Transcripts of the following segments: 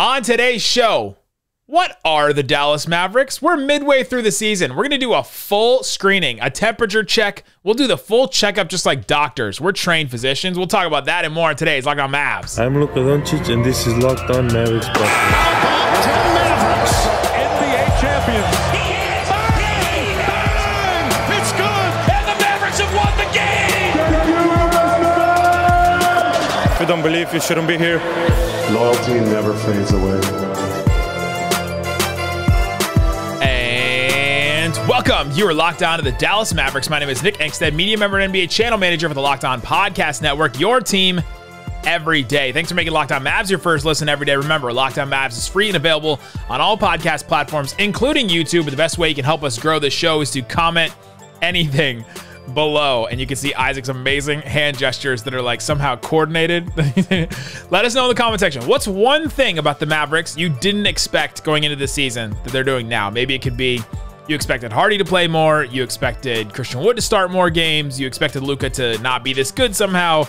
On today's show, what are the Dallas Mavericks? We're midway through the season. We're going to do a full screening, a temperature check. We'll do the full checkup just like doctors. We're trained physicians. We'll talk about that and more on today's Locked On Mavs. I'm Luka Doncic, and this is Locked On Mavericks. Mavericks, NBA champions. It's good, and the Mavericks have won the game. If you don't believe, you shouldn't be here. Loyalty never fades away. And welcome. You are locked on to the Dallas Mavericks. My name is Nick Angstadt, media member and NBA channel manager for the Locked On Podcast Network, your team every day. Thanks for making Locked On Mavs your first listen every day. Remember, Locked On Mavs is free and available on all podcast platforms, including YouTube. But the best way you can help us grow the show is to comment anything below, and you can see Isaac's amazing hand gestures that are like somehow coordinated. Let us know in the comment section. What's one thing about the Mavericks you didn't expect going into the season that they're doing now? Maybe it could be you expected Hardy to play more, you expected Christian Wood to start more games, you expected Luka to not be this good somehow.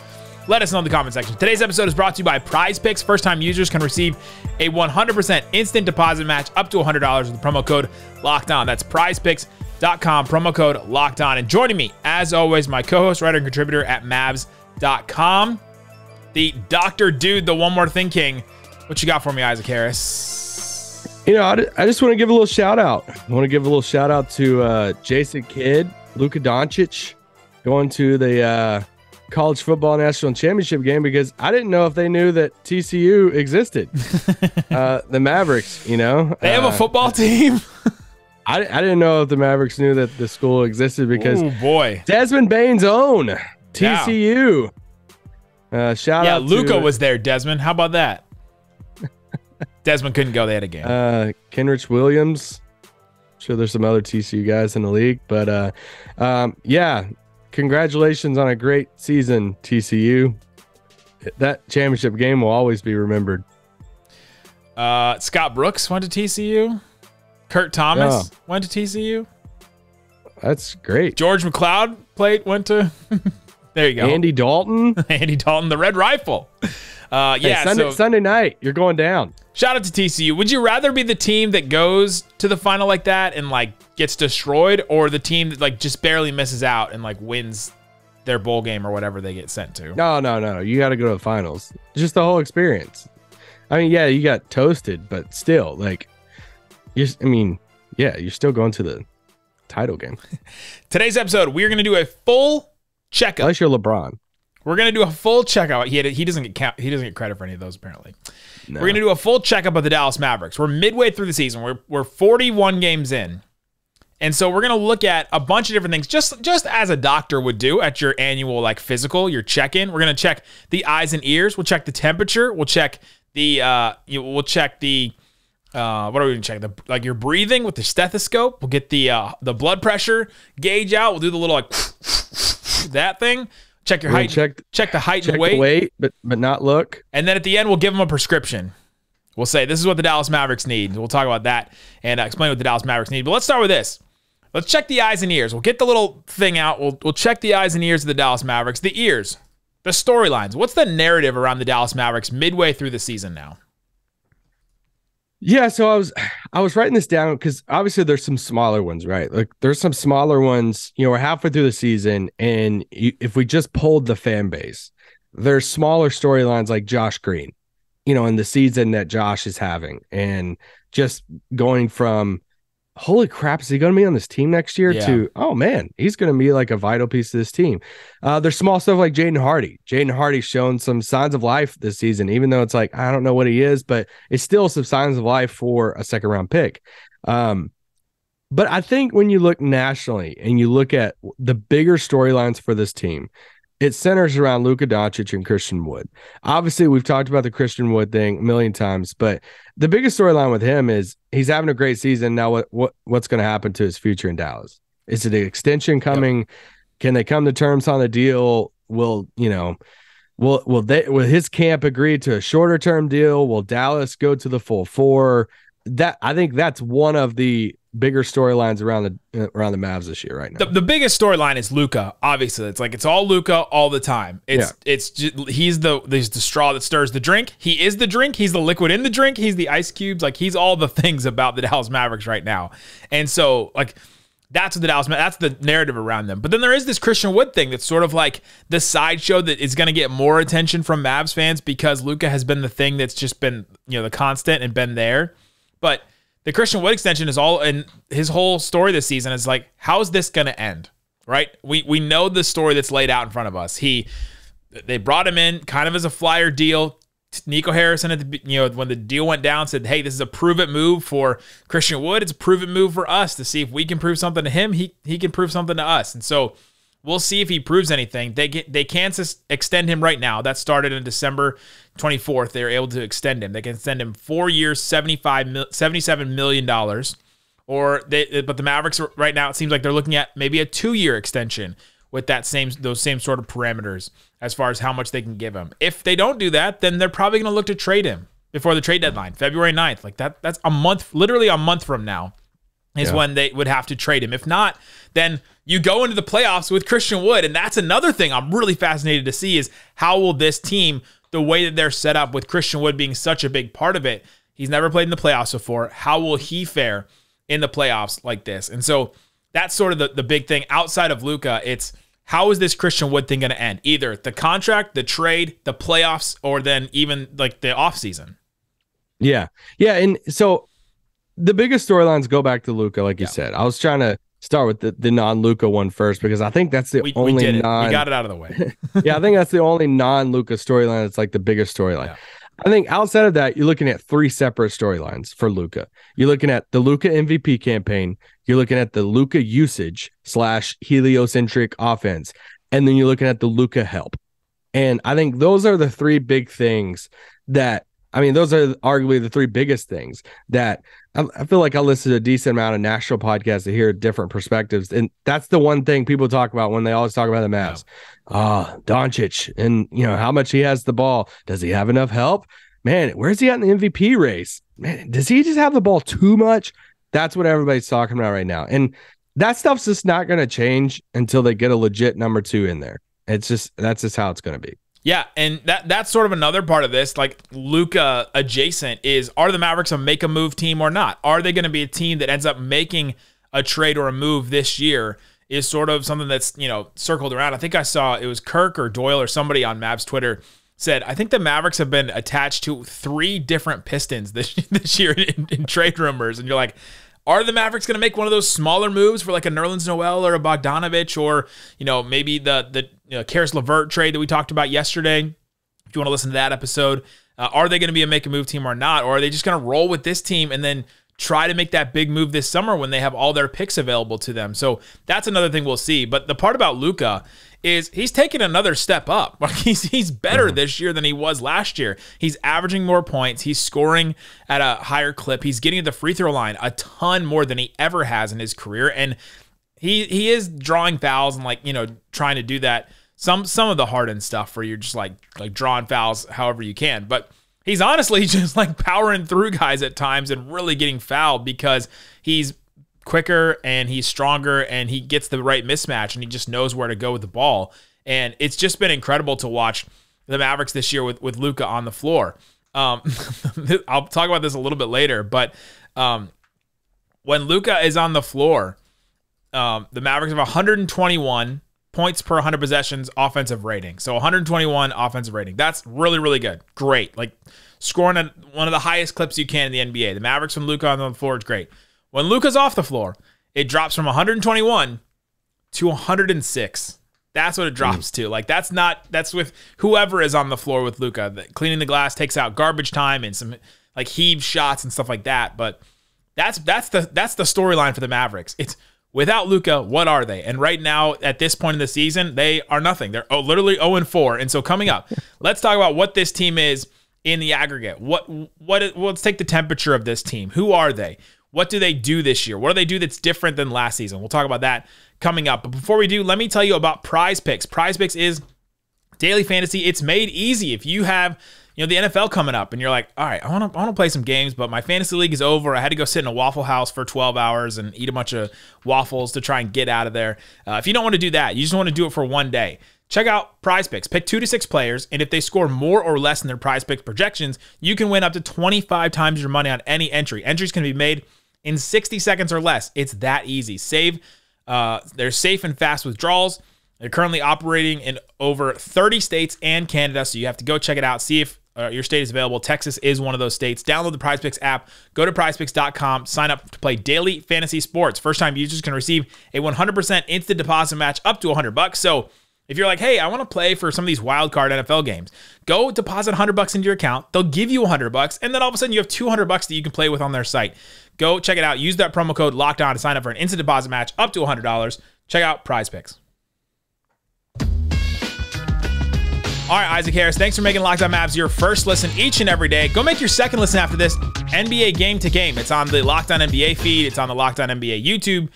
Let us know in the comment section. Today's episode is brought to you by Prize Picks. First-time users can receive a 100% instant deposit match up to $100 with the promo code LOCKEDON. That's prizepicks.com, promo code Locked On. And joining me, as always, my co-host, writer, and contributor at Mavs.com, the Dr. Dude, the One More Thing King. What you got for me, Isaac Harris? You know, I just want to give a little shout out. I want to give a little shout out to Jason Kidd, Luka Doncic, going to the college football national championship game, because I didn't know if they knew that TCU existed. The Mavericks, you know. They have a football team? I didn't know if the Mavericks knew that the school existed, because oh boy, Desmond Bane's own TCU. Shout out Luka was there, Desmond. How about that? Desmond couldn't go. They had a game. Kenrich Williams. I'm sure there's some other TCU guys in the league, but yeah, congratulations on a great season, TCU. That championship game will always be remembered. Scott Brooks went to TCU. Kurt Thomas went to TCU. That's great. George McLeod went to there you go. Andy Dalton. Andy Dalton, the Red Rifle. Sunday night, you're going down. Shout out to TCU. Would you rather be the team that goes to the final like that and like gets destroyed, or the team that like just barely misses out and like wins their bowl game or whatever they get sent to? No. You got to go to the finals. Just the whole experience. I mean, yeah, you got toasted, but still, like, you're still going to the title game. Today's episode, we're going to do a full checkup. Unless you're LeBron. We're going to do a full checkup. He doesn't get credit for any of those, apparently. No. We're going to do a full checkup of the Dallas Mavericks. We're midway through the season. We're 41 games in. And so we're going to look at a bunch of different things, just as a doctor would do at your annual like physical, your check-in. We're going to check the eyes and ears. We'll check the temperature. We'll check the what are we going to check? Like your breathing with the stethoscope. We'll get the blood pressure gauge out. We'll do the little like that thing. Check your height. Check the height and weight. The weight, but not look. And then at the end, we'll give them a prescription. We'll say, this is what the Dallas Mavericks need. We'll talk about that and explain what the Dallas Mavericks need. But let's start with this. Let's check the eyes and ears. We'll get the little thing out. We'll check the eyes and ears of the Dallas Mavericks. The ears, the storylines. What's the narrative around the Dallas Mavericks midway through the season now? Yeah, so I was writing this down because obviously there's some smaller ones, right? Like there's some smaller ones, you know, we're halfway through the season, and if we just polled the fan base, there's smaller storylines like Josh Green, you know, in the season that Josh is having, and just going from, holy crap, is he going to be on this team next year? Yeah. To, oh man, he's going to be like a vital piece of this team. There's small stuff like Jaden Hardy. Jaden Hardy's shown some signs of life this season, even though it's like, I don't know what he is, but it's still some signs of life for a second round pick. But I think when you look nationally and you look at the bigger storylines for this team, it centers around Luka Doncic and Christian Wood. Obviously, we've talked about the Christian Wood thing a million times, but the biggest storyline with him is he's having a great season. Now, what's going to happen to his future in Dallas? Is it an extension coming? Yep. Can they come to terms on the deal? Will his camp agree to a shorter term deal? Will Dallas go to the full four? I think that's one of the bigger storylines around the Mavs this year right now? The biggest storyline is Luka. Obviously, it's all Luka all the time. It's just, he's the straw that stirs the drink. He is the drink. He's the liquid in the drink. He's the ice cubes. Like, he's all the things about the Dallas Mavericks right now. And so, like, that's what that's the narrative around them. But then there is this Christian Wood thing that's sort of like the sideshow that is going to get more attention from Mavs fans because Luka has been the thing that's just been, the constant and been there. But the Christian Wood extension is all, and his whole story this season is like, how's this going to end? Right? We know the story that's laid out in front of us. They brought him in kind of as a flyer deal. Nico Harrison when the deal went down said, "Hey, this is a prove it move for Christian Wood. It's a prove it move for us to see if we can prove something to him. He can prove something to us." And so we'll see if he proves anything. They can't extend him right now. That started on December 24th. They were able to extend him. They can extend him 4 years, $77 million. But the Mavericks right now, it seems like they're looking at maybe a 2-year extension with those same sort of parameters as far as how much they can give him. If they don't do that, then they're probably going to look to trade him before the trade deadline, February 9th. Like that's a month, literally a month from now is when they would have to trade him. If not, then you go into the playoffs with Christian Wood. And that's another thing I'm really fascinated to see is how will this team, the way that they're set up with Christian Wood being such a big part of it, he's never played in the playoffs before. How will he fare in the playoffs like this? And so that's sort of the big thing. Outside of Luka, it's how is this Christian Wood thing going to end? Either the contract, the trade, the playoffs, or then even like the offseason. Yeah. Yeah. And so the biggest storylines go back to Luka, like you said. I was trying to start with the non-Luka one first because I think that's the only we got it out of the way. Yeah, I think that's the only non-Luka storyline that's like the biggest storyline. Yeah. I think outside of that, you're looking at 3 separate storylines for Luka. You're looking at the Luka MVP campaign. You're looking at the Luka usage / heliocentric offense. And then you're looking at the Luka help. And I think those are the 3 big things that, those are arguably the 3 biggest things that I feel like I listen to a decent amount of national podcasts to hear different perspectives. And that's the one thing people talk about when they always talk about the Mavs. Doncic and, how much he has the ball. Does he have enough help? Man, where's he at in the MVP race? Man, does he just have the ball too much? That's what everybody's talking about right now. And that stuff's just not going to change until they get a legit number 2 in there. That's just how it's going to be. Yeah, and that's sort of another part of this, like Luka adjacent is, are the Mavericks a make-a-move team or not? Are they going to be a team that ends up making a trade or a move this year is sort of something that's, circled around. I think I saw it was Kirk or Doyle or somebody on Mavs Twitter said, I think the Mavericks have been attached to 3 different Pistons this year in trade rumors. And you're like, are the Mavericks going to make one of those smaller moves for like a Nerlens Noel or a Bogdanovich or, maybe the Karis LeVert trade that we talked about yesterday? If you want to listen to that episode, are they going to be a make-a-move team or not? Or are they just going to roll with this team and then try to make that big move this summer when they have all their picks available to them? So that's another thing we'll see. But the part about Luka is he's taken another step up. Like he's better this year than he was last year. He's averaging more points. He's scoring at a higher clip. He's getting to the free throw line a ton more than he ever has in his career. And he is drawing fouls and trying to do that. Some of the Harden stuff where you're just like drawing fouls however you can. But he's honestly just like powering through guys at times and really getting fouled because he's quicker and he's stronger and he gets the right mismatch and he just knows where to go with the ball. And it's just been incredible to watch the Mavericks this year with Luka on the floor. I'll talk about this a little bit later, but when Luka is on the floor, the Mavericks have 121 points per 100 possessions offensive rating. So 121 offensive rating. That's really, really good. Great. Like scoring at one of the highest clips you can in the NBA. The Mavericks when Luka on the floor is great. When Luka's off the floor, it drops from 121 to 106. That's what it drops to. Like that's with whoever is on the floor with Luka. Cleaning the glass takes out garbage time and some like heave shots and stuff like that. But that's the storyline for the Mavericks. It's without Luka, what are they? And right now, at this point in the season, they are nothing. They're literally 0-4. And so coming up, let's talk about what this team is in the aggregate. Let's take the temperature of this team. Who are they? What do they do this year? What do they do that's different than last season? We'll talk about that coming up. But before we do, let me tell you about Prize Picks. Prize Picks is daily fantasy. It's made easy. If you have the NFL coming up, and you're like, all right, I want to play some games, but my fantasy league is over. I had to go sit in a Waffle House for 12 hours and eat a bunch of waffles to try and get out of there. If you don't want to do that, you just want to do it for one day, check out Prize Picks. Pick 2 to 6 players, and if they score more or less than their Prize Picks projections, you can win up to 25 times your money on any entry. Entries can be made in 60 seconds or less. It's that easy. They're safe and fast withdrawals. They're currently operating in over 30 states and Canada, so you have to go check it out, see if your state is available. Texas is one of those states. Download the Prize Picks app. Go to prizepicks.com. Sign up to play daily fantasy sports. First-time users can receive a 100% instant deposit match up to $100. So if you're like, hey, I want to play for some of these wild card NFL games, go deposit $100 into your account. They'll give you $100, and then all of a sudden you have $200 that you can play with on their site. Go check it out. Use that promo code LOCKEDON to sign up for an instant deposit match up to $100. Check out Prize Picks. All right, Isaac Harris, thanks for making Locked On Mavs your first listen each and every day. Go make your second listen after this, NBA Game to Game. It's on the Locked On NBA feed. It's on the Locked On NBA YouTube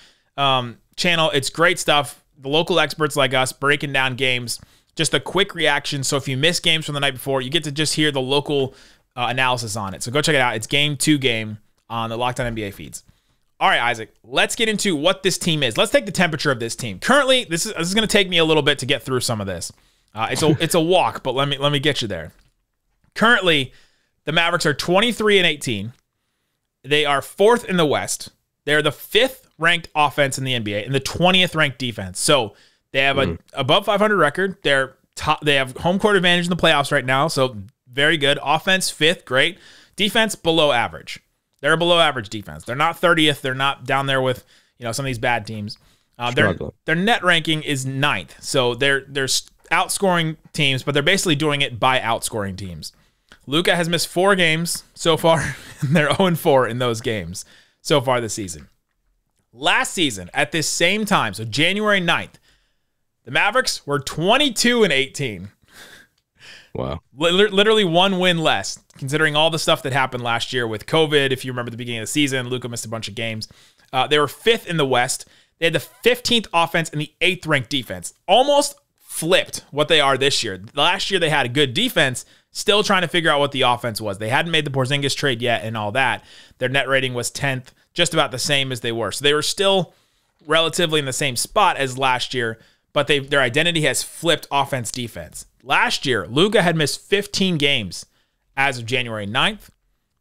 channel. It's great stuff. The local experts like us breaking down games, just a quick reaction. So if you miss games from the night before, you get to just hear the local analysis on it. So go check it out. It's Game to Game on the Locked On NBA feeds. All right, Isaac, let's get into what this team is. Let's take the temperature of this team. Currently, this is going to take me a little bit to get through some of this. It's a walk, but let me get you there. Currently, the Mavericks are 23-18. They are 4th in the West. They're the 5th ranked offense in the NBA and the 20th ranked defense. So they have an above 500 record. They have home court advantage in the playoffs right now. So very good. Offense 5th, great. Defense below average. They're a below average defense. They're not 30th. They're not down there with some of these bad teams. Their net ranking is 9th. So they're outscoring teams, but they're basically doing it by outscoring teams. Luka has missed 4 games so far, and they're 0-4 in those games so far this season. Last season, at this same time, so January 9th, the Mavericks were 22-18. Wow. Literally 1 win less, considering all the stuff that happened last year with COVID. If you remember the beginning of the season, Luka missed a bunch of games. They were 5th in the West. They had the 15th offense and the 8th ranked defense. Almost flipped what they are this year. Last year they had a good defense, still trying to figure out what the offense was. They hadn't made the Porzingis trade yet and all that. Their net rating was 10th, just about the same as they were. So they were still relatively in the same spot as last year, but their identity has flipped offense-defense. Last year, Luka had missed 15 games as of January 9th.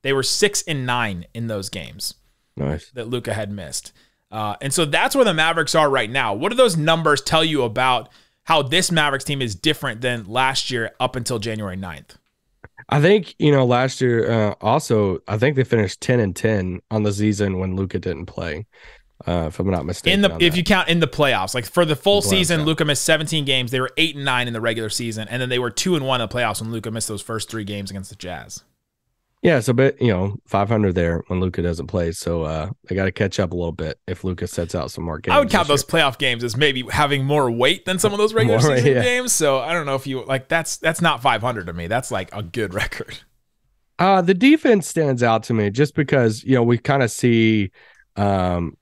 They were 6-9 in those games. Nice. That Luka had missed. And so that's where the Mavericks are right now. What do those numbers tell you about how this Mavericks team is different than last year up until January 9th? I think, last year also, I think they finished 10-10 on the season when Luka didn't play, if I'm not mistaken. If you count in the playoffs, like for the full season, Luka missed 17 games. They were 8-9 in the regular season, and then they were 2-1 in the playoffs when Luka missed those first 3 games against the Jazz. Yeah, so 500 there when Luka doesn't play. So they got to catch up a little bit if Luka sets out some more games. I would count those playoff games as maybe having more weight than some of those regular season games. So I don't know if you that's not 500 to me. That's like a good record. The defense stands out to me just because we kind of see some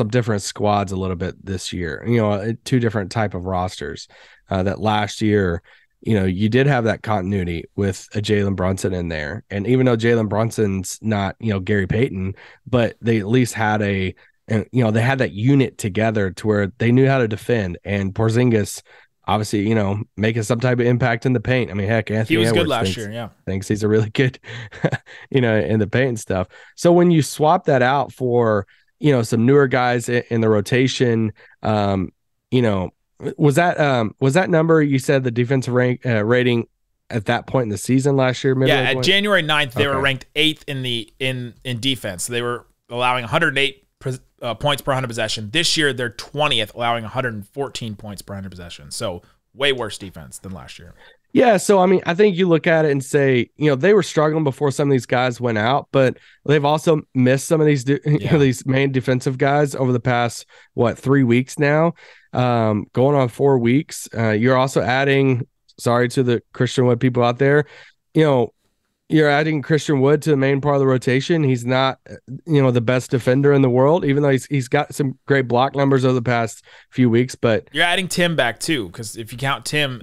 different squads a little bit this year. 2 different type of rosters that last year. You did have that continuity with a Jalen Brunson in there. And even though Jalen Brunson's not, Gary Payton, but they at least had they had that unit together to where they knew how to defend. And Porzingis, obviously, making some type of impact in the paint. I mean, heck, Anthony he was Edwards good last year, yeah. Thinks he's a really good, in the paint and stuff. So when you swap that out for, some newer guys in the rotation, was that number you said the defensive rating at that point in the season last year? Yeah, at January 9th, they were ranked 8th in defense. So they were allowing 108 points per 100 possession. This year, they're 20th, allowing 114 points per 100 possession. So way worse defense than last year. Yeah, so I mean, I think you look at it and say, they were struggling before some of these guys went out, but they've also missed some of these these main defensive guys over the past 3 weeks now, going on 4 weeks. You're also adding, sorry to the Christian Wood people out there, you're adding Christian Wood to the main part of the rotation. He's not, the best defender in the world, even though he's got some great block numbers over the past few weeks. But you're adding Tim back too, because if you count Tim,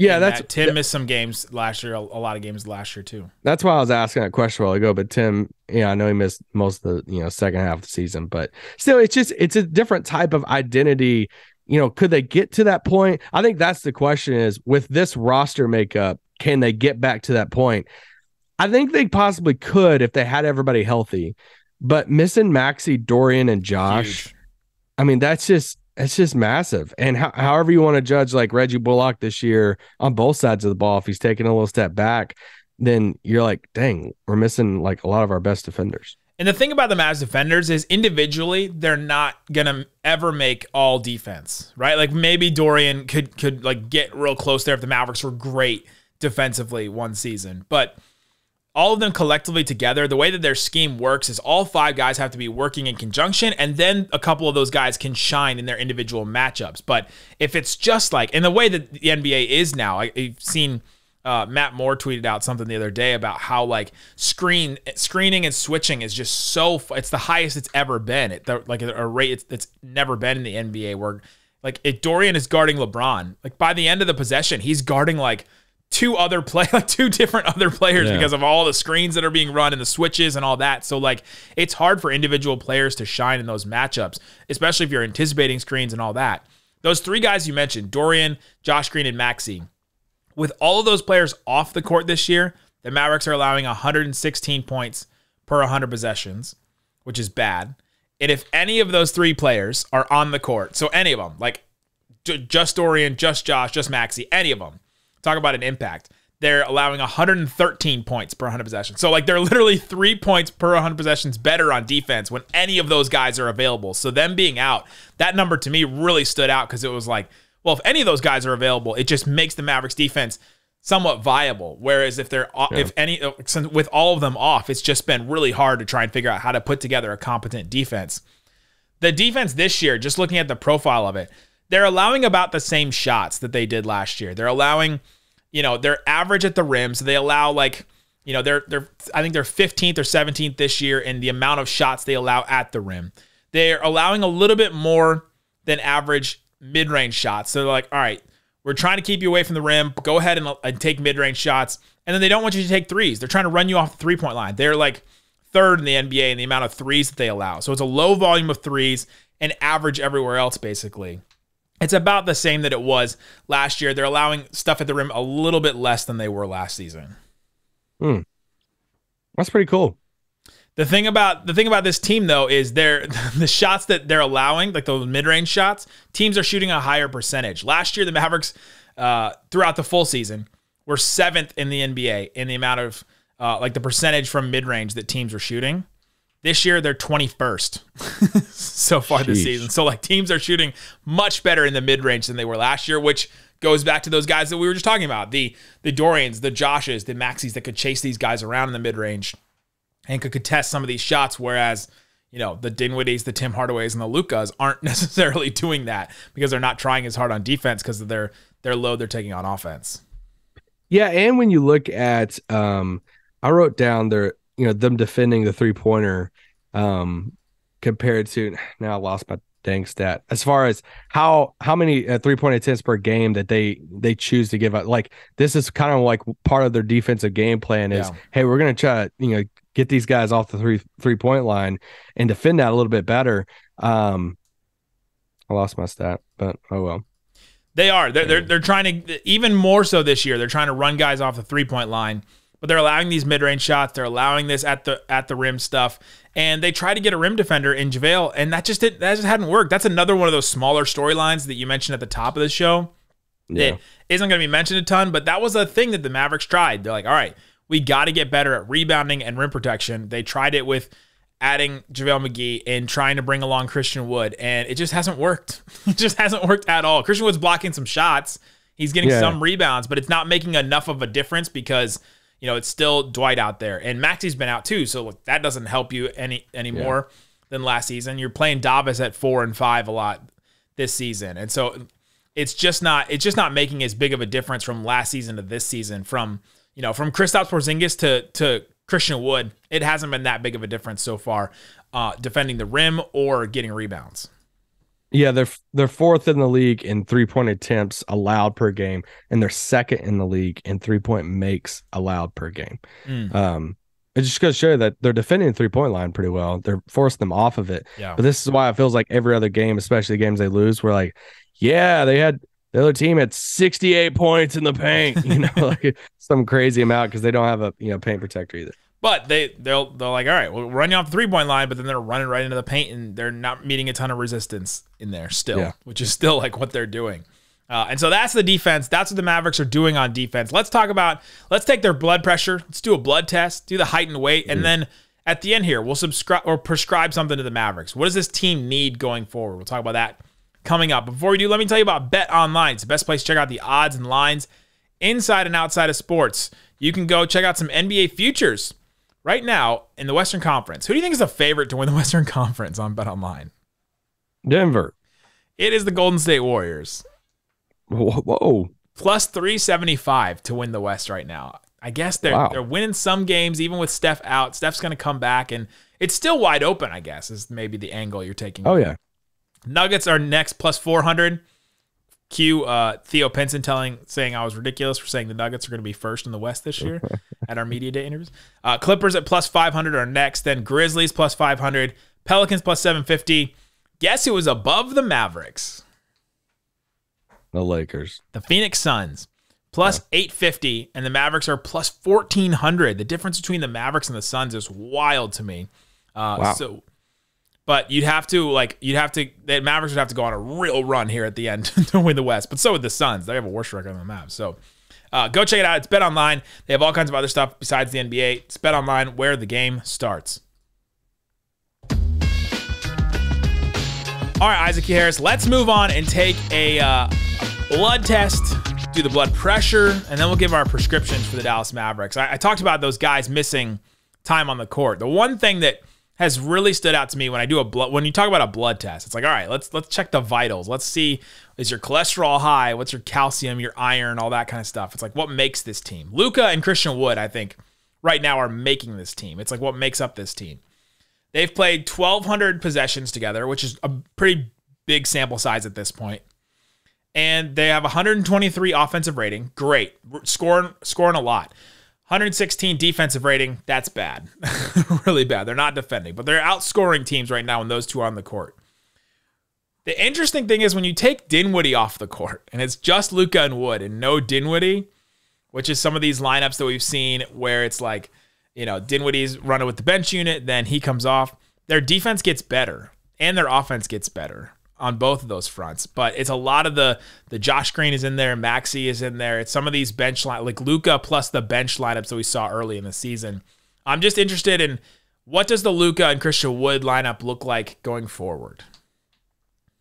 Tim missed some games last year, a lot of games last year too. That's why I was asking that question a while ago. But Tim, I know he missed most of the second half of the season, but still, it's a different type of identity. Could they get to that point? I think that's the question: is with this roster makeup, can they get back to that point? I think they possibly could if they had everybody healthy, but missing Maxey, Dorian, and Josh, huge. I mean, it's just massive. And however you want to judge like Reggie Bullock this year on both sides of the ball, if he's taking a little step back, then you're like, dang, we're missing like a lot of our best defenders. And the thing about the Mavs defenders is individually, they're not going to ever make all defense, right? Like maybe Dorian could like get real close there if the Mavericks were great defensively one season, but all of them collectively together, the way that their scheme works is all 5 guys have to be working in conjunction, and then a couple of those guys can shine in their individual matchups. But if it's just like, in the way that the NBA is now, I've seen Matt Moore tweeted out something the other day about how like screening and switching is just it's the highest it's ever been. Like a rate it's never been in the NBA, where like if Dorian is guarding LeBron, like by the end of the possession, he's guarding like two different other players because of all the screens that are being run and the switches and all that. So like it's hard for individual players to shine in those matchups, especially if you're anticipating screens and all that. Those 3 guys you mentioned, Dorian, Josh Green, and Maxey, with all of those players off the court this year, the Mavericks are allowing 116 points per 100 possessions, which is bad. And if any of those 3 players are on the court, so any of them, like just Dorian, just Josh, just Maxey, any of them, talk about an impact. They're allowing 113 points per 100 possessions. So like they're literally 3 points per 100 possessions better on defense when any of those guys are available. So them being out, that number to me really stood out because it was like, well, if any of those guys are available, it just makes the Mavericks defense somewhat viable. Whereas if with all of them off, it's just been really hard to try and figure out how to put together a competent defense. The defense this year, just looking at the profile of it, they're allowing about the same shots that they did last year. They're allowing, they're average at the rim. So they allow like, they're I think they're 15th or 17th this year in the amount of shots they allow at the rim. They're allowing a little bit more than average mid-range shots. So they're like, all right, we're trying to keep you away from the rim. Go ahead and take mid-range shots. And then they don't want you to take threes. They're trying to run you off the 3-point line. They're like 3rd in the NBA in the amount of threes that they allow. So it's a low volume of threes and average everywhere else, basically. It's about the same that it was last year. They're allowing stuff at the rim a little bit less than they were last season. That's pretty cool. The thing about this team though is the shots that they're allowing, like those mid-range shots, teams are shooting a higher percentage. Last year, the Mavericks throughout the full season were 7th in the NBA in the amount of like the percentage from mid-range that teams were shooting. This year, they're 21st so far this season. So, like, teams are shooting much better in the mid-range than they were last year, which goes back to those guys that we were just talking about, the Dorians, the Joshes, the Maxies that could chase these guys around in the mid-range and could contest some of these shots, whereas, the Dinwiddies, the Tim Hardaways, and the Lukas aren't necessarily doing that because they're not trying as hard on defense because of their load they're taking on offense. Yeah, and when you look at I wrote down them defending the 3-pointer compared to, now I lost my dang stat, as far as how many 3-point attempts per game that they choose to give up. Like this is kind of like part of their defensive game plan is, hey, we're going to try to get these guys off the three-point line and defend that a little bit better. I lost my stat, but oh well. They are. They're trying to, even more so this year, they're trying to run guys off the 3-point line. But they're allowing these mid-range shots. They're allowing this at the rim stuff, and they try to get a rim defender in JaVale, and that just hadn't worked. That's another one of those smaller storylines that you mentioned at the top of the show. It isn't going to be mentioned a ton, but that was a thing that the Mavericks tried. They're like, all right, we got to get better at rebounding and rim protection. They tried it with adding JaVale McGee and trying to bring along Christian Wood, and it just hasn't worked. It just hasn't worked at all. Christian Wood's blocking some shots. He's getting some rebounds, but it's not making enough of a difference because it's still Dwight out there, and Maxey's been out too. So look, that doesn't help you any more than last season. You're playing Davis at 4 and 5 a lot this season, and so it's just not making as big of a difference from last season to this season. From Kristaps Porzingis to Christian Wood, it hasn't been that big of a difference so far, defending the rim or getting rebounds. Yeah, they're fourth in the league in 3-point attempts allowed per game, and they're second in the league in 3-point makes allowed per game. It just goes to show that they're defending the 3-point line pretty well. They're forcing them off of it. Yeah. But this is why it feels like every other game, especially the games they lose, we're like, yeah, the other team had 68 points in the paint, like some crazy amount because they don't have a paint protector either. But they'll like, all right, we'll run you off the 3-point line, but then they're running right into the paint and they're not meeting a ton of resistance in there still, which is still like what they're doing. And so that's the defense. That's what the Mavericks are doing on defense. Let's take their blood pressure. Let's do a blood test, do the height and weight. And then at the end here, we'll prescribe something to the Mavericks. What does this team need going forward? We'll talk about that coming up. Before we do, let me tell you about BetOnline. It's the best place to check out the odds and lines inside and outside of sports. You can go check out some NBA futures right now in the Western Conference. Who do you think is a favorite to win the Western Conference on BetOnline? Denver. It is the Golden State Warriors. Whoa. Plus 375 to win the West right now. I guess they're winning some games, even with Steph out. Steph's going to come back, and it's still wide open, I guess, is maybe the angle you're taking. Oh, yeah. Nuggets are next, plus 400. Cue Theo Pinson saying I was ridiculous for saying the Nuggets are going to be first in the West this year at our media day interviews. Clippers at plus 500 are next. Then Grizzlies plus 500. Pelicans plus 750. Guess who was above the Mavericks? The Lakers. The Phoenix Suns. Plus 850. And the Mavericks are plus 1,400. The difference between the Mavericks and the Suns is wild to me. Wow. But the Mavericks would have to go on a real run here at the end to win the West. But so would the Suns. They have a worse record than the Mavs. So go check it out. It's BetOnline. They have all kinds of other stuff besides the NBA. It's BetOnline, where the game starts. All right, Isaac Harris, let's move on and take a blood test, do the blood pressure, and then we'll give our prescriptions for the Dallas Mavericks. I talked about those guys missing time on the court. The one thing that has really stood out to me when I do when you talk about a blood test, it's like, all right, let's check the vitals. Let's see, is your cholesterol high? What's your calcium, your iron, all that kind of stuff. It's like, what makes this team? Luka and Christian Wood, I think, right now are making this team. It's like what makes up this team. They've played 1,200 possessions together, which is a pretty big sample size at this point. And they have 123 offensive rating. Great. Scoring a lot. 116 defensive rating. That's bad. Really bad. They're not defending, but they're outscoring teams right now when those two are on the court. The interesting thing is when you take Dinwiddie off the court and it's just Luka and Wood and no Dinwiddie, which is some of these lineups that we've seen where it's like, Dinwiddie's running with the bench unit, then he comes off. Their defense gets better and their offense gets better on both of those fronts. But it's a lot of the Josh Green is in there, Maxey is in there. It's some of these bench line, like Luka plus the bench lineups that we saw early in the season. I'm just interested in what does the Luka and Christian Wood lineup look like going forward?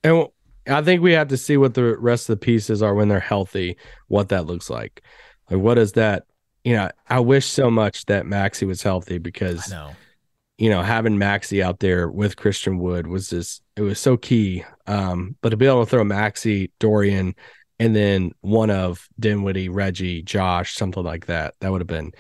And I think we have to see what the rest of the pieces are when they're healthy, what that looks like. Like, what is that? I wish so much that Maxey was healthy because, having Maxey out there with Christian Wood was it was so key. But to be able to throw Maxey, Dorian, and then one of Dinwiddie, Reggie, Josh, something like that, that would have been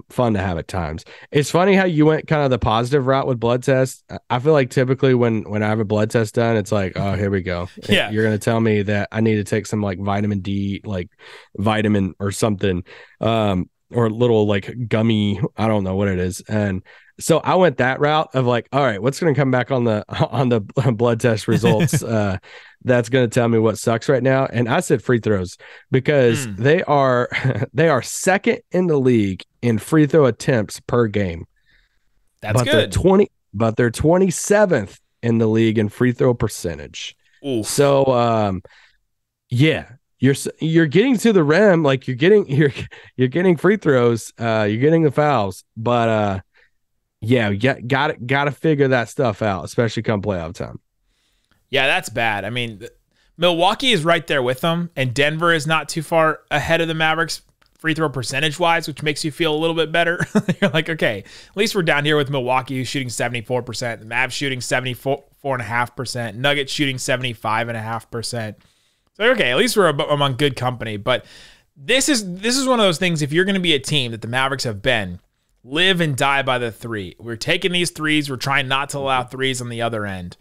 fun to have at times. It's funny how you went kind of the positive route with blood tests. I feel like typically when I have a blood test done, it's like, oh, here we go. Yeah. You're going to tell me that I need to take some like vitamin D, like vitamin or something, or a little like gummy. I don't know what it is. And so I went that route of like, all right, what's going to come back on the blood test results? That's going to tell me what sucks right now. And I said free throws because they are second in the league in free throw attempts per game. That's good. They're 27th in the league in free throw percentage. Oof. So, yeah, you're getting to the rim, like you're getting free throws, you're getting the fouls, but yeah, got to figure that stuff out, especially come playoff time. Yeah, that's bad. I mean, Milwaukee is right there with them, and Denver is not too far ahead of the Mavericks free throw percentage-wise, which makes you feel a little bit better. You're like, okay, at least we're down here with Milwaukee, who's shooting 74%, the Mavs shooting 74.5%, Nuggets shooting 75.5%. So, okay, at least we're among good company. But this is one of those things, if you're going to be a team that the Mavericks have been, live and die by the three. We're taking these threes. We're trying not to allow threes on the other end.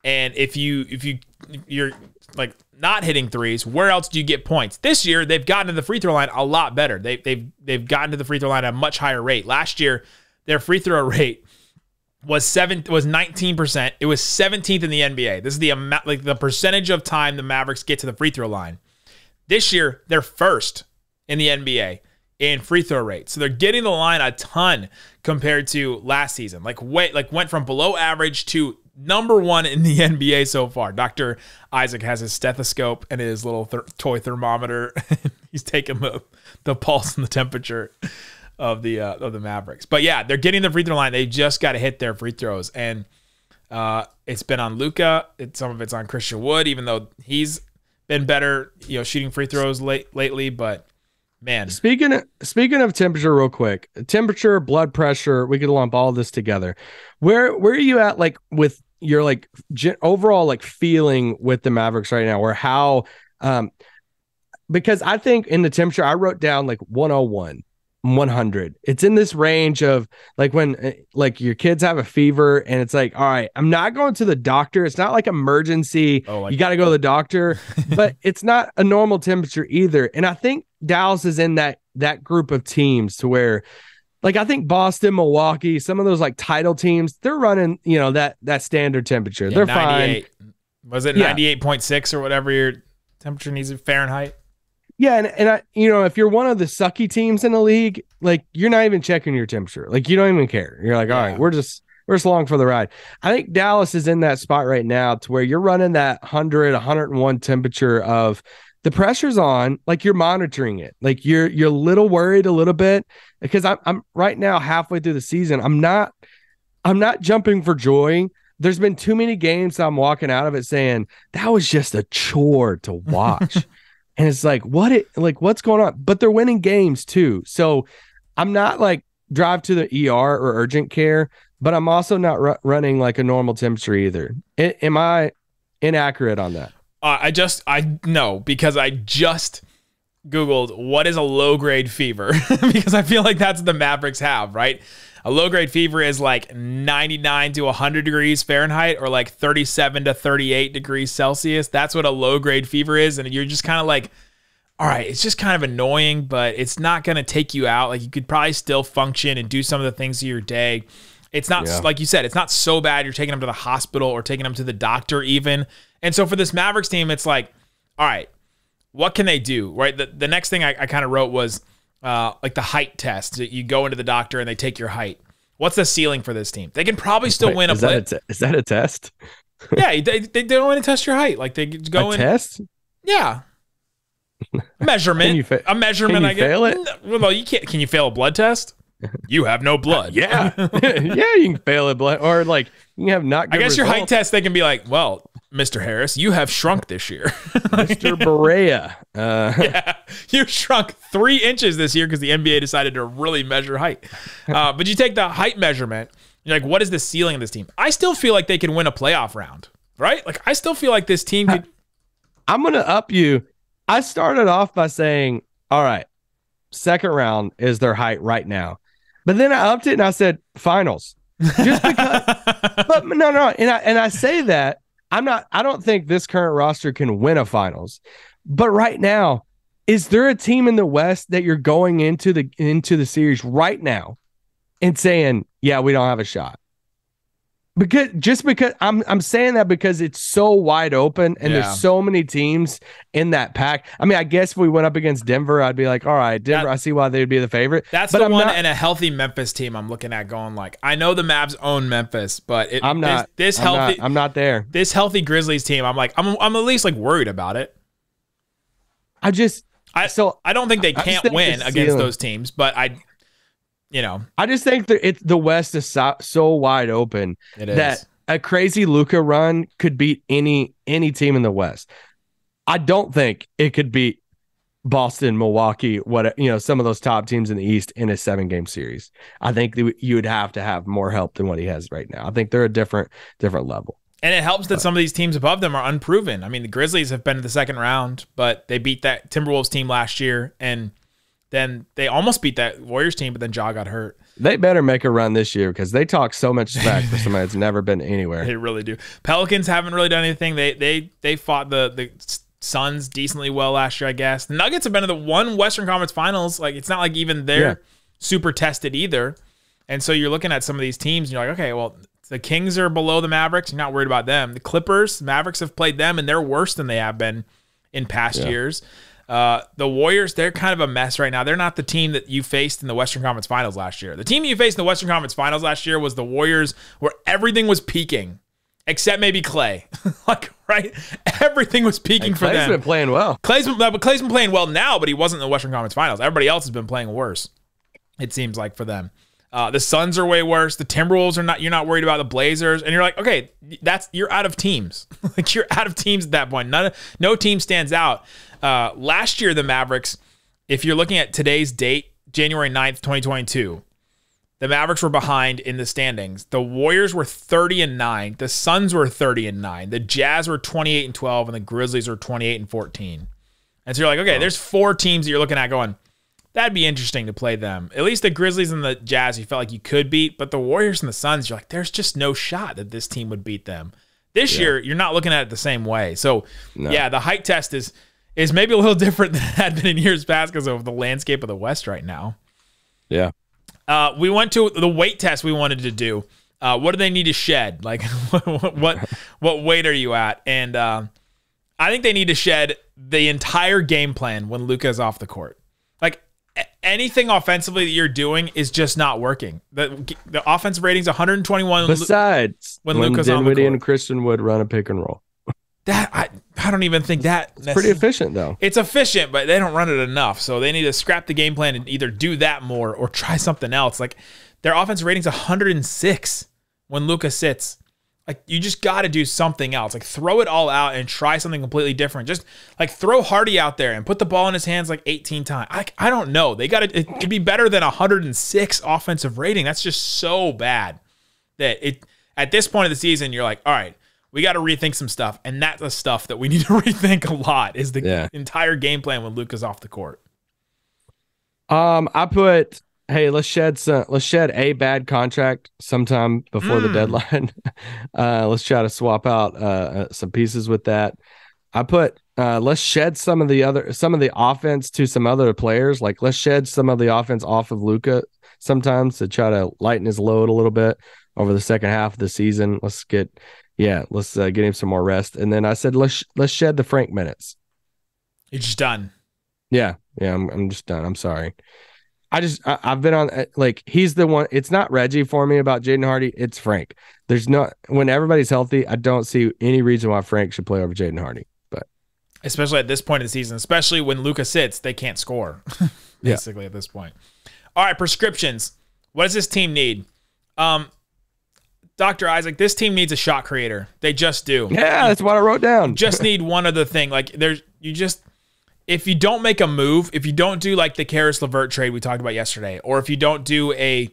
And if you're like not hitting threes, where else do you get points? This year, they've gotten to the free throw line a lot better. They've gotten to the free throw line at a much higher rate. Last year, their free throw rate was 19%. It was 17th in the NBA. This is the amount, like the percentage of time the Mavericks get to the free throw line. This year, they're first in the NBA in free throw rate. So they're getting the line a ton compared to last season. Went from below average to number one in the NBA so far. Dr. Isaac has his stethoscope and his little toy thermometer. He's taking the pulse and the temperature of the Mavericks. But yeah, they're getting the free throw line. They just got to hit their free throws. And it's been on Luka. Some of it's on Christian Wood, even though he's been better, shooting free throws lately. But man, speaking of temperature, real quick, temperature, blood pressure, we could lump all this together. Where are you at, like with your like overall like feeling with the Mavericks right now, or how? Because I think in the temperature, I wrote down like 101. 100. It's in this range of like when like your kids have a fever and it's like, all right, I'm not going to the doctor. It's not like emergency. You got to go to the doctor, but it's not a normal temperature either. And I think Dallas is in that group of teams to where, like, I think Boston, Milwaukee, some of those like title teams, they're running, that standard temperature. Yeah, they're 98. fine. Was it 98.6 or whatever your temperature needs in Fahrenheit? Yeah, and I, if you're one of the sucky teams in the league, like you're not even checking your temperature. Like you don't even care. You're like, all right, we're just along for the ride. I think Dallas is in that spot right now to where you're running that 100, 101 temperature of the pressure's on, like you're monitoring it. Like you're a little worried a little bit because I'm right now halfway through the season. I'm not jumping for joy. There's been too many games that I'm walking out of it saying that was just a chore to watch. And it's like, what's going on? But they're winning games too. So I'm not like drive to the ER or urgent care, but I'm also not running like a normal temperature either. Am I inaccurate on that? No, because I just Googled what is a low grade fever because I feel like that's what the Mavericks have, right? A low grade fever is like 99 to 100 degrees Fahrenheit or like 37 to 38 degrees Celsius. That's what a low grade fever is. And you're just kind of like, all right, it's just kind of annoying, but it's not going to take you out. Like you could probably still function and do some of the things of your day. It's not, like you said, it's not so bad you're taking them to the hospital or taking them to the doctor even. And so for this Mavericks team, it's like, all right, what can they do, right? The next thing I kind of wrote was, like the height test. You go into the doctor and they take your height. What's the ceiling for this team? They can probably still win a play. Is that a test? Yeah, they don't want to test your height. Like they go in test. Yeah, measurement. A measurement. Can you fail it? Well, you can't. Can you fail a blood test? You have no blood. Yeah, yeah, you can fail a blood or like you have not. Good I guess results. your height test. They can be like, well, Mr. Harris, you have shrunk this year. Mr. Berea. Yeah, you shrunk 3 inches this year because the NBA decided to really measure height. But you take the height measurement, you're like, what is the ceiling of this team? I still feel like they can win a playoff round, right? Like, I still feel like this team could. I'm going to up you. I started off by saying, all right, second round is their height right now. But then I upped it and I said finals. Just because. But no. And I say that. I don't think this current roster can win a finals. But right now, is there a team in the West that you're going into the series right now and saying, yeah, we don't have a shot? Because I'm saying that because it's so wide open and there's so many teams in that pack. I mean, I guess if we went up against Denver, I'd be like, all right, Denver, I see why they'd be the favorite. That's but the one and a healthy Memphis team I'm looking at going like, I know the Mavs own Memphis, but I'm not there. This healthy Grizzlies team, I'm like, I'm at least like worried about it. I don't think they can't win against those teams, but I just think that the West is so wide open that a crazy Luka run could beat any team in the West. I don't think it could beat Boston, Milwaukee, some of those top teams in the East in a 7-game series. I think you would have to have more help than what he has right now. I think they're a different level. And it helps that some of these teams above them are unproven. I mean, the Grizzlies have been to the second round, but they beat that Timberwolves team last year, and then they almost beat that Warriors team, but then Ja got hurt. They better make a run this year because they talk so much smack for somebody that's never been anywhere. They really do. Pelicans haven't really done anything. They fought the Suns decently well last year, I guess. The Nuggets have been in the one Western Conference Finals. Like, it's not like even they're super tested either. And so you're looking at some of these teams, and you're like, okay, well, the Kings are below the Mavericks. You're not worried about them. The Clippers, Mavericks have played them, and they're worse than they have been in past years. The Warriors, they're kind of a mess right now. They're not the team that you faced in the Western Conference Finals last year. The team you faced in the Western Conference Finals last year was the Warriors, where everything was peaking, except maybe Clay. Like, right? Everything was peaking for them. Clay's been playing well. Clay's been playing well now, but he wasn't in the Western Conference Finals. Everybody else has been playing worse, it seems like, for them. The Suns are way worse. The Timberwolves are not. You're not worried about the Blazers, and you're like, okay, you're out of teams. Like, you're out of teams at that point. No team stands out. Last year, the Mavericks, if you're looking at today's date, January 9th, 2022, the Mavericks were behind in the standings. The Warriors were 30-9. The Suns were 30-9. The Jazz were 28-12, and the Grizzlies were 28-14. And so you're like, okay, there's 4 teams that you're looking at going, that'd be interesting to play them. At least the Grizzlies and the Jazz, you felt like you could beat, but the Warriors and the Suns, you're like, there's just no shot that this team would beat them. This year, you're not looking at it the same way. So, the height test is maybe a little different than it had been in years past because of the landscape of the West right now. Yeah. We went to the weight test we wanted to do. What do they need to shed? Like, what weight are you at? And I think they need to shed the entire game plan when Luka is off the court. Like, anything offensively that you're doing is just not working. The offensive rating's 121. Besides, when Luka's Luka's on the Dinwiddie court. and Christian Wood run a pick and roll. That I don't even think that It's pretty efficient, though. It's efficient, but they don't run it enough. So they need to scrap the game plan and either do that more or try something else. Like, their offensive rating's 106 when Luka sits. Like, you just got to do something else. Like, throw it all out and try something completely different. Just, like, throw Hardy out there and put the ball in his hands like 18 times. I don't know. It could be better than 106 offensive rating. That's just so bad that at this point of the season, you're like, all right, we got to rethink some stuff. And that's the stuff that we need to rethink a lot is the entire game plan when Luka's off the court. I put, hey, let's shed a bad contract sometime before the deadline. Let's try to swap out some pieces with that. I put let's shed some of the offense to some other players. Like, let's shed some of the offense off of Luka sometimes to try to lighten his load a little bit over the second half of the season. Let's get him some more rest. And then I said let's shed the Frank minutes. You're just done. Yeah, I'm just done. I'm sorry. I've been on, like, he's the one. It's not Reggie for me about Jaden Hardy. It's Frank. When everybody's healthy, I don't see any reason why Frank should play over Jaden Hardy. But especially at this point in the season, especially when Luka sits, they can't score. Basically at this point. All right, prescriptions. What does this team need? Dr. Isaac, this team needs a shot creator. They just do. Yeah, that's what I wrote down. Just need one other thing. Like, if you don't make a move, if you don't do like the Karis LeVert trade we talked about yesterday, or if you don't do the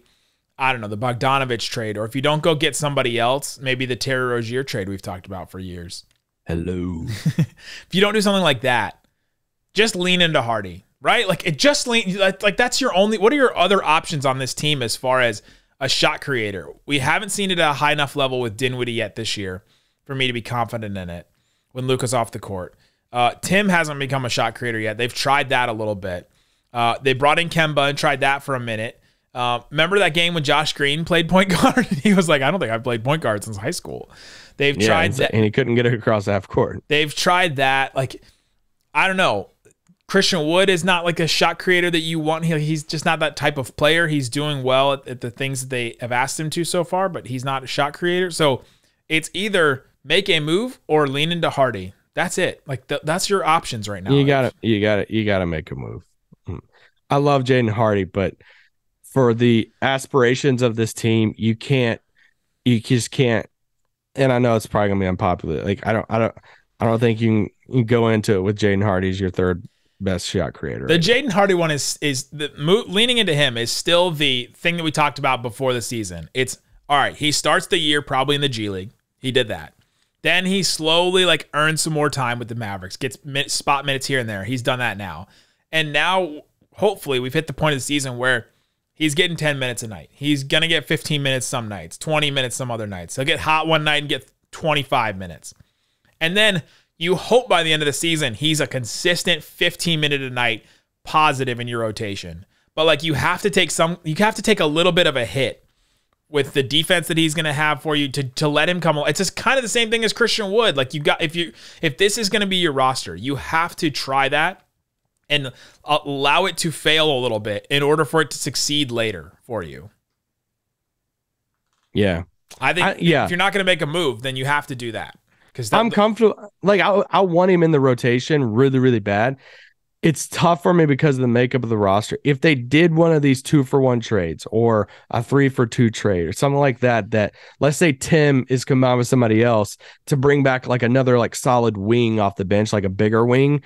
Bogdanovich trade, or if you don't go get somebody else, maybe the Terry Rozier trade we've talked about for years. Hello. If you don't do something like that, just lean into Hardy, right? Like, that's your only, what are your other options on this team as far as a shot creator? We haven't seen it at a high enough level with Dinwiddie yet this year for me to be confident in it when Luka's off the court. Tim hasn't become a shot creator yet. They've tried that a little bit. They brought in Kemba and tried that for a minute. Remember that game when Josh Green played point guard? He was like, I don't think I've played point guard since high school. They've tried that. And he couldn't get it across half court. They've tried that. Like, I don't know. Christian Wood is not like a shot creator that you want. He's just not that type of player. He's doing well at the things that they have asked him to so far, but he's not a shot creator. So it's either make a move or lean into Hardy. That's it. Like, that's your options right now. You gotta make a move. I love Jaden Hardy, but for the aspirations of this team, you just can't. And I know it's probably gonna be unpopular. Like, I don't think you can go into it with Jaden Hardy as your third best shot creator. The Jaden Hardy one is leaning into him is still the thing that we talked about before the season. It's all right. He starts the year probably in the G League. He did that. Then he slowly earns some more time with the Mavericks, gets spot minutes here and there. He's done that now. And now hopefully we've hit the point of the season where he's getting 10 minutes a night. He's going to get 15 minutes some nights, 20 minutes some other nights. He'll get hot one night and get 25 minutes. And then you hope by the end of the season, he's a consistent 15-minute a night positive in your rotation. But like you have to take a little bit of a hit with the defense that he's going to have for you to let him come. It's just kind of the same thing as Christian Wood. Like if this is going to be your roster, you have to try that and allow it to fail a little bit in order for it to succeed later for you. Yeah. I think if you're not going to make a move, then you have to do that. Because I'm comfortable. Like I want him in the rotation really, really bad. It's tough for me because of the makeup of the roster. If they did one of these 2-for-1 trades or a 3-for-2 trade or something like that let's say Tim is combined with somebody else to bring back like another like solid wing off the bench, like a bigger wing,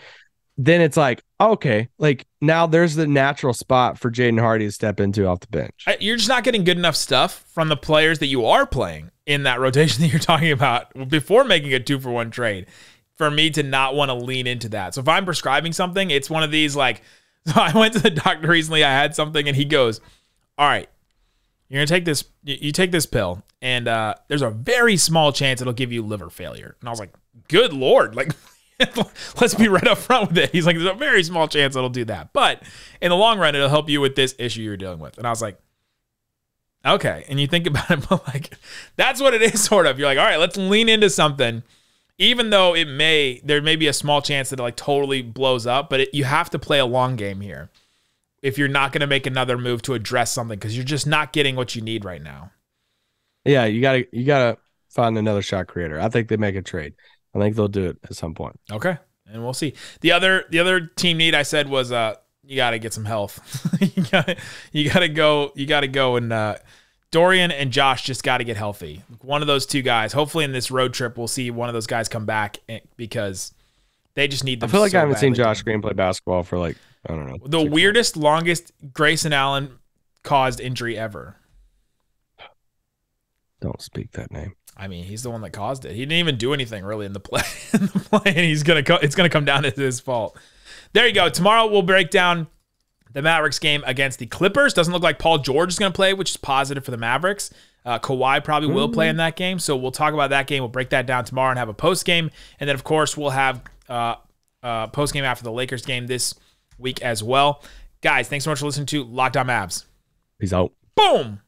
then it's like, okay, like now there's the natural spot for Jaden Hardy to step into off the bench. You're just not getting good enough stuff from the players that you are playing in that rotation that you're talking about before making a 2-for-1 trade for me to not want to lean into that. So if I'm prescribing something, it's one of these like, so I went to the doctor recently, I had something and he goes, all right, you're going to take this, you take this pill and there's a very small chance it'll give you liver failure. And I was like, good Lord, like, let's be right up front with it. He's like, there's a very small chance it'll do that. But in the long run, it'll help you with this issue you're dealing with. And I was like, okay. And you think about it, but like, that's what it is sort of. You're like, all right, let's lean into something. Even though there may be a small chance that it like totally blows up, but you have to play a long game here if you're not going to make another move to address something because you're just not getting what you need right now. Yeah, you gotta find another shot creator. I think they make a trade. I think they'll do it at some point. Okay, and we'll see. The other team need I said was you got to get some health. you got to go and Dorian and Josh just got to get healthy. One of those two guys. Hopefully in this road trip, we'll see one of those guys come back because they just need them. I feel like so I haven't seen badly. Josh Green play basketball for like, I don't know. The weirdest, longest Grayson Allen caused injury ever. Don't speak that name. I mean, he's the one that caused it. He didn't even do anything really in the play. And it's gonna come down to his fault. There you go. Tomorrow we'll break down the Mavericks game against the Clippers. Doesn't look like Paul George is going to play, which is positive for the Mavericks. Kawhi probably will play in that game, so we'll talk about that game. We'll break that down tomorrow and have a post game, and then of course we'll have post game after the Lakers game this week as well. Guys, thanks so much for listening to Locked On Mavs. Peace out. Boom.